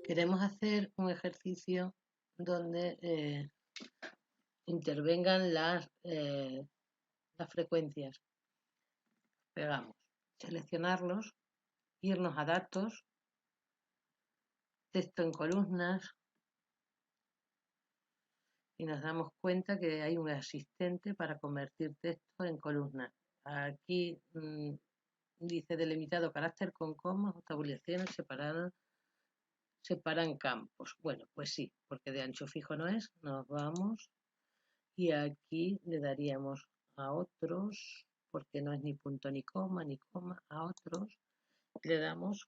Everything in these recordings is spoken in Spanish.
Queremos hacer un ejercicio donde intervengan las frecuencias. Pegamos, seleccionarlos, irnos a datos, texto en columnas y nos damos cuenta que hay un asistente para convertir texto en columnas. Aquí dice delimitado carácter con comas o tabulaciones separan campos. Bueno, pues sí, porque de ancho fijo no es. Nos vamos y aquí le daríamos a otros, porque no es ni punto ni coma, a otros. Le damos,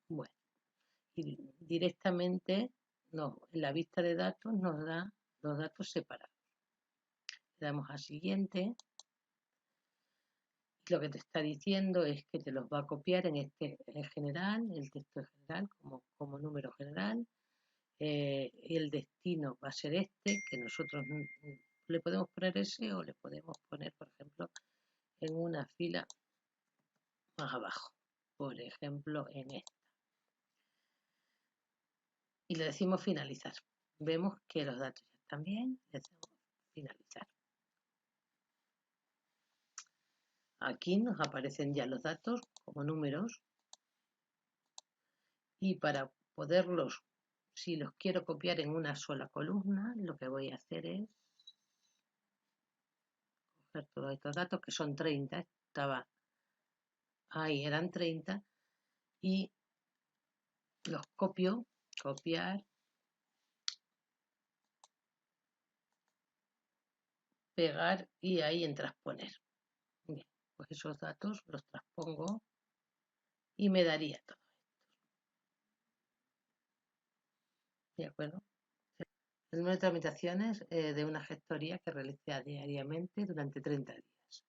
bueno, y directamente en la vista de datos nos da los datos separados. Le damos a siguiente. Lo que te está diciendo es que te los va a copiar en general, el texto en general como número general. El destino va a ser que nosotros le podemos poner ese o le podemos poner, por ejemplo, en una fila más abajo, por ejemplo, en esta. Y le decimos finalizar. Vemos que los datos ya están bien, le decimos finalizar. Aquí nos aparecen ya los datos como números y para poderlos, si los quiero copiar en una sola columna, lo que voy a hacer es coger todos estos datos, que son 30, estaba ahí, eran 30, y los copio, copiar, pegar y ahí en transponer. Bien, pues esos datos los transpongo y me daría todo. ¿De acuerdo? El número de tramitaciones de una gestoría que realiza diariamente durante 30 días.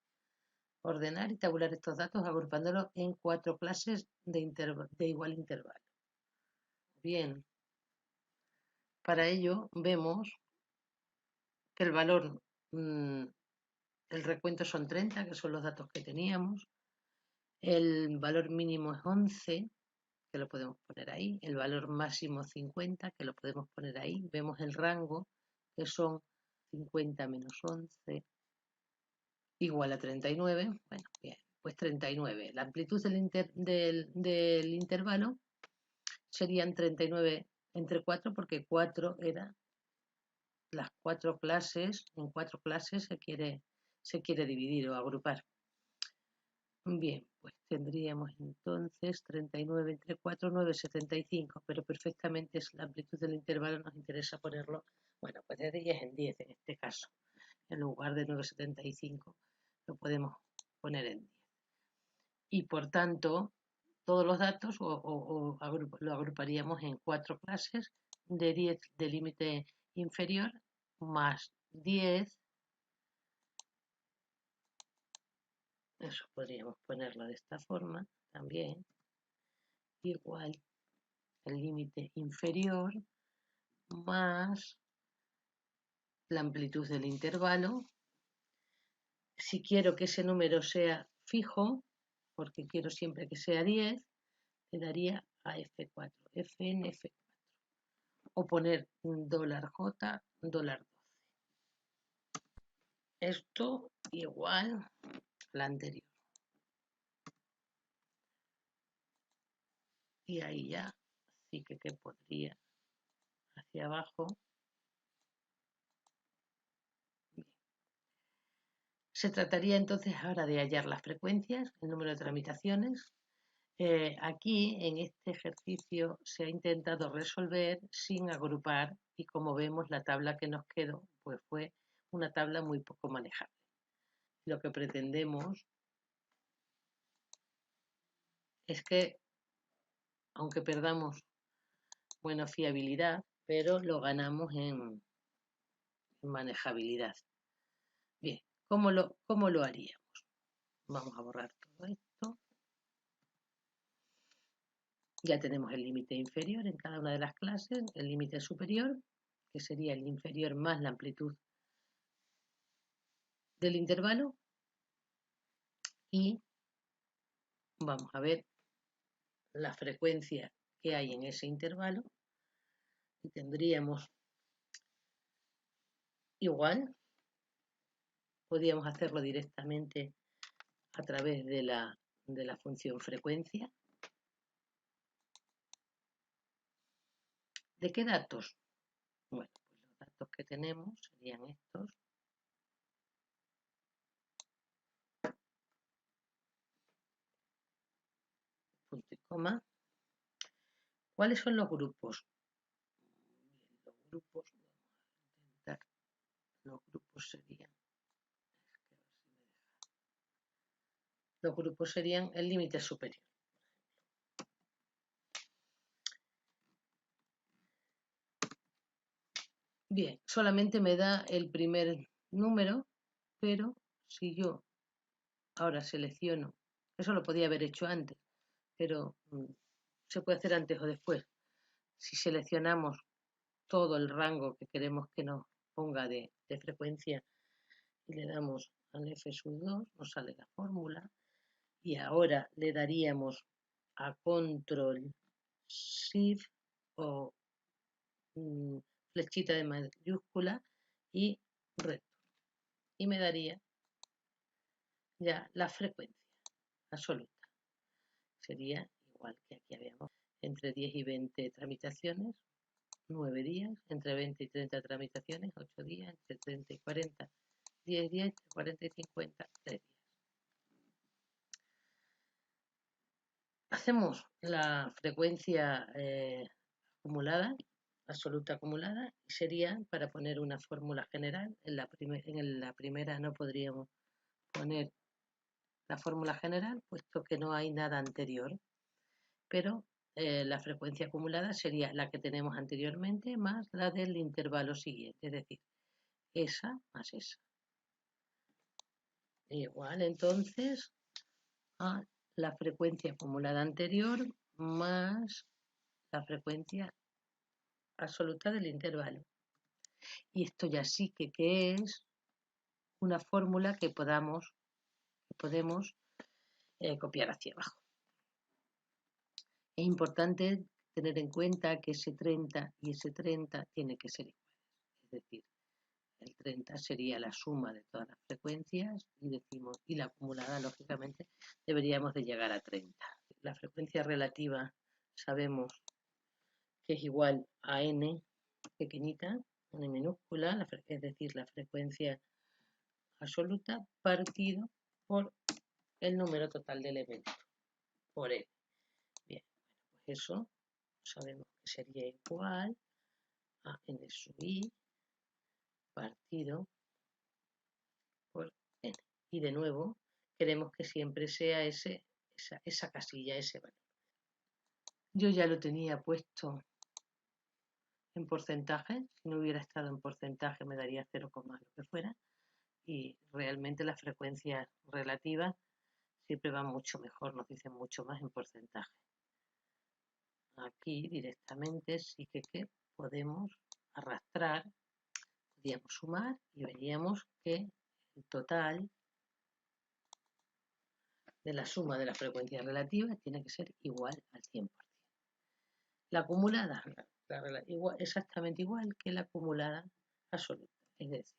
Ordenar y tabular estos datos agrupándolos en 4 clases de igual intervalo. Bien, para ello vemos que el valor, el recuento son 30, que son los datos que teníamos. El valor mínimo es 11, que lo podemos poner ahí. El valor máximo 50, que lo podemos poner ahí. Vemos el rango, que son 50 menos 11, igual a 39. Bueno, bien, pues 39. La amplitud del intervalo serían 39 entre 4, porque 4 era las 4 clases. En 4 clases se quiere dividir o agrupar. Bien, pues tendríamos entonces 39 entre 4, 9,75, pero perfectamente es la amplitud del intervalo, nos interesa ponerlo, bueno, pues de 10 en 10 en este caso. En lugar de 9,75 lo podemos poner en 10. Y por tanto, todos los datos lo agruparíamos en 4 clases de 10 de límite inferior más 10. Eso podríamos ponerlo de esta forma también, igual el límite inferior más la amplitud del intervalo. Si quiero que ese número sea fijo, porque quiero siempre que sea 10, le daría a F4, Fn F4. O poner $J, $12. Esto igual a la anterior. Y ahí ya sí que podría hacia abajo. Bien. Se trataría entonces ahora de hallar las frecuencias, el número de tramitaciones. Aquí en este ejercicio se ha intentado resolver sin agrupar y como vemos la tabla que nos quedó pues fue una tabla muy poco manejable. Lo que pretendemos es que aunque perdamos buena fiabilidad, pero lo ganamos en manejabilidad. Bien, ¿cómo lo haríamos? Vamos a borrar todo esto. Ya tenemos el límite inferior en cada una de las clases, el límite superior, que sería el inferior más la amplitud del intervalo, y vamos a ver la frecuencia que hay en ese intervalo y tendríamos igual, podríamos hacerlo directamente a través de la función frecuencia. ¿De qué datos? Bueno, pues los datos que tenemos serían estos. Punto y coma. ¿Cuáles son los grupos? Los grupos serían, el límite superior. Bien, solamente me da el primer número, pero si yo ahora selecciono, eso lo podía haber hecho antes, pero se puede hacer antes o después. Si seleccionamos todo el rango que queremos que nos ponga de frecuencia y le damos al F2, nos sale la fórmula. Y ahora le daríamos a Control Shift o flechita de mayúscula y reto. Y me daría ya la frecuencia absoluta. Sería igual que aquí habíamos entre 10 y 20 tramitaciones, 9 días, entre 20 y 30 tramitaciones, 8 días, entre 30 y 40, 10 días, entre 40 y 50, 3 días. Hacemos la frecuencia acumulada, absoluta acumulada, y sería para poner una fórmula general. En la primera no podríamos poner la fórmula general, puesto que no hay nada anterior, pero la frecuencia acumulada sería la que tenemos anteriormente más la del intervalo siguiente, es decir, esa más esa. Igual entonces a la frecuencia acumulada anterior más la frecuencia absoluta del intervalo. Y esto ya sí que es una fórmula que podemos copiar hacia abajo. Es importante tener en cuenta que ese 30 y ese 30 tiene que ser iguales. Es decir, el 30 sería la suma de todas las frecuencias y la acumulada, lógicamente, deberíamos de llegar a 30. La frecuencia relativa sabemos que es igual a n pequeñita, n minúscula, es decir, la frecuencia absoluta partido por el número total de elementos, por n. Bien, pues eso sabemos que sería igual a n sub i partido por n. Y de nuevo, queremos que siempre sea esa casilla, ese valor. Yo ya lo tenía puesto en porcentaje. Si no hubiera estado en porcentaje me daría 0, lo que fuera. Y realmente las frecuencias relativas siempre van mucho mejor, nos dicen mucho más en porcentaje. Aquí directamente sí que podemos arrastrar, podríamos sumar y veríamos que el total de la suma de las frecuencias relativas tiene que ser igual al 100%. La acumulada, exactamente igual que la acumulada absoluta. Es decir,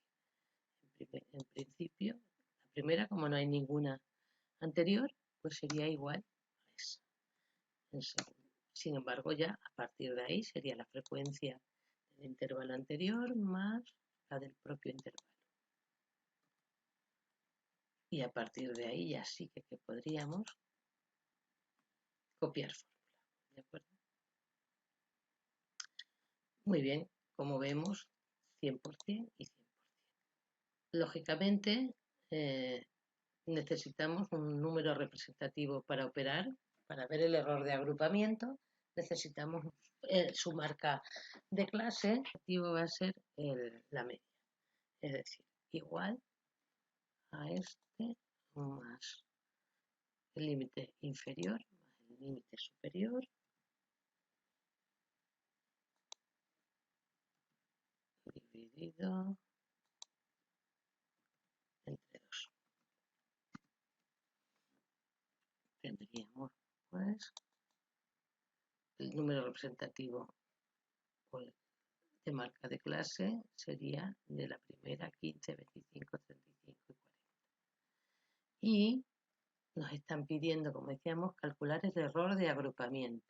en principio, la primera, como no hay ninguna anterior, pues sería igual a esa. En segundo. Sin embargo, ya a partir de ahí sería la frecuencia del intervalo anterior más la del propio intervalo. Y a partir de ahí ya sí que podríamos copiar fórmula. ¿De acuerdo? Muy bien, como vemos, 100% y 100%. Lógicamente, necesitamos un número representativo para operar. Para ver el error de agrupamiento, necesitamos su marca de clase. El objetivo va a ser la media. Es decir, igual a este más el límite inferior más el límite superior dividido entre 2. Tendríamos pues el número representativo o de marca de clase sería de la primera 15, 25, 35 y 40. Y nos están pidiendo, como decíamos, calcular el error de agrupamiento.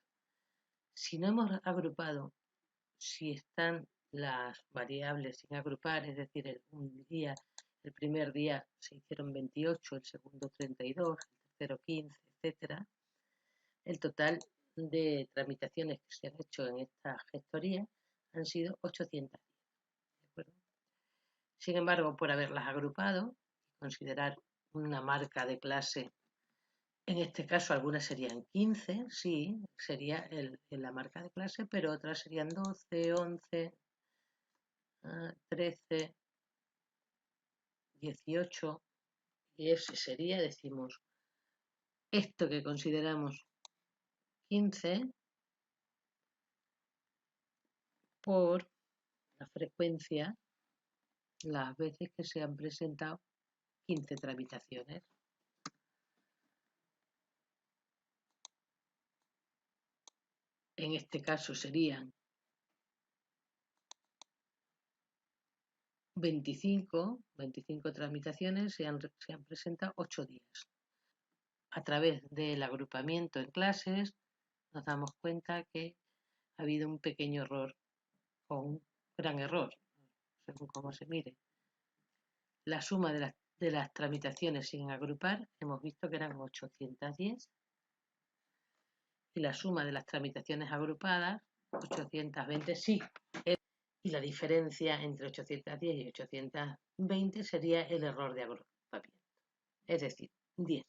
Si no hemos agrupado, si están las variables sin agrupar, es decir, el primer día se hicieron 28, el segundo 32, el tercero 15, etcétera, el total de tramitaciones que se han hecho en esta gestoría han sido 810. ¿De acuerdo? Sin embargo, por haberlas agrupado y considerar una marca de clase, en este caso algunas serían 15, sí, sería la marca de clase, pero otras serían 12, 11, 13, 18, y ese sería, decimos, esto que consideramos 15 por la frecuencia, las veces que se han presentado 15 tramitaciones. En este caso serían 25 tramitaciones, se han presentado 8 días. A través del agrupamiento en clases nos damos cuenta que ha habido un pequeño error o un gran error, según cómo se mire. La suma de las tramitaciones sin agrupar hemos visto que eran 810 y la suma de las tramitaciones agrupadas 820, sí. Y la diferencia entre 810 y 820 sería el error de agrupamiento, es decir, 10.